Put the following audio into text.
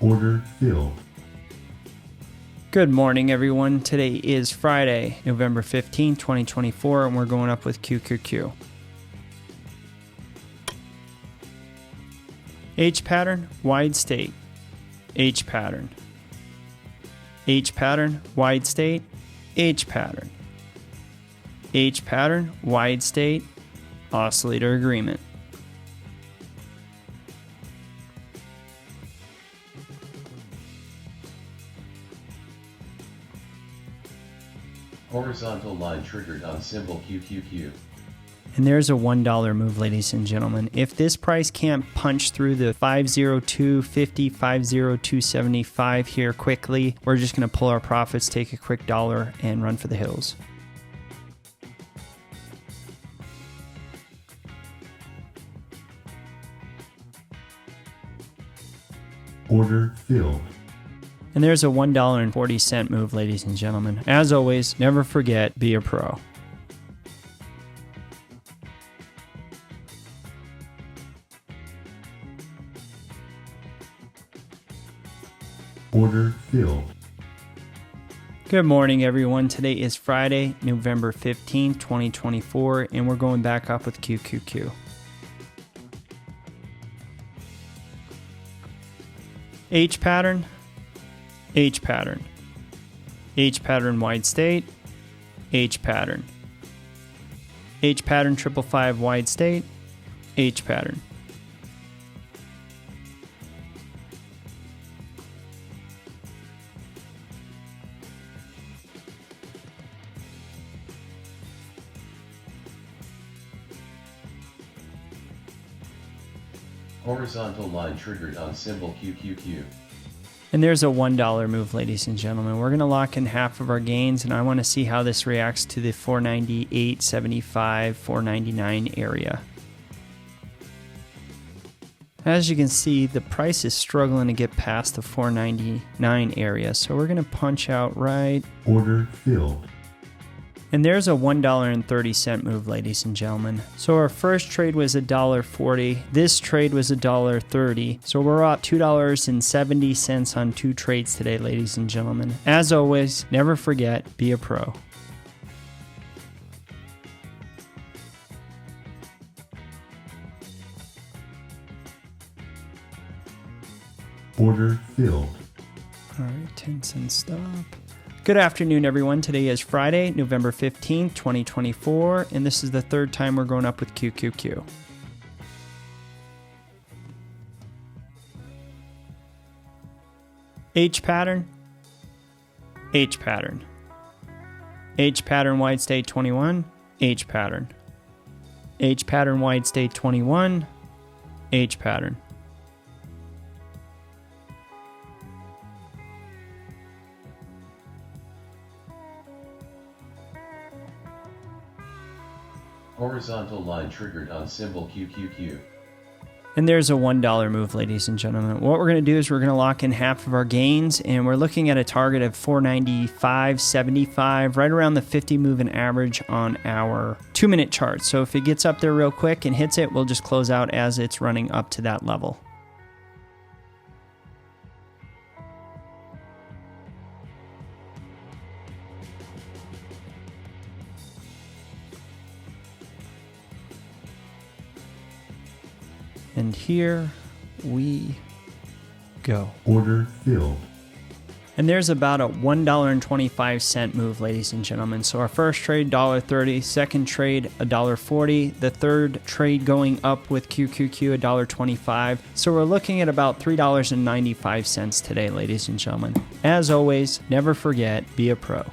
Order filled. Good morning, everyone. Today is Friday, November 15, 2024, and we're going up with QQQ. H pattern, wide state. H pattern. H pattern, wide state. H pattern. H pattern, wide state. Oscillator agreement. Horizontal line triggered on symbol QQQ. And there's a $1 move, ladies and gentlemen. If this price can't punch through the 502.50, 502.75 here quickly, we're just going to pull our profits, take a quick dollar, and run for the hills. Order filled. And there's a $1.40 move, ladies and gentlemen. As always, never forget, be a pro. Order filled. Good morning, everyone. Today is Friday, November 15th, 2024, and we're going back up with QQQ. H pattern, H pattern, H pattern wide state, H pattern, H pattern 555 wide state, H pattern. Horizontal line triggered on symbol QQQ. And there's a $1 move, ladies and gentlemen. We're going to lock in half of our gains, and I want to see how this reacts to the 498.75, 499 area. As you can see, the price is struggling to get past the 499 area, so we're going to punch out right. Order filled. And there's a $1.30 move, ladies and gentlemen. So our first trade was $1.40. This trade was $1.30. So we're up $2.70 on two trades today, ladies and gentlemen. As always, never forget, be a pro. Order filled. All right, 10 cents stop. Good afternoon, everyone. Today is Friday, November 15th, 2024, and this is the third time we're going up with QQQ. H pattern, H pattern, H pattern wide state 21, H pattern, H pattern wide state 21, H pattern. Horizontal line triggered on symbol QQQ. And there's a $1 move, ladies and gentlemen. What we're going to do is we're going to lock in half of our gains, and we're looking at a target of 495.75, right around the 50 moving average on our 2-minute chart. So if it gets up there real quick and hits it, we'll just close out as it's running up to that level. And here we go. Order filled. And there's about a $1.25 move, ladies and gentlemen. So our first trade, $1.30. Second trade, $1.40. The third trade going up with QQQ, $1.25. So we're looking at about $3.95 today, ladies and gentlemen. As always, never forget, be a pro.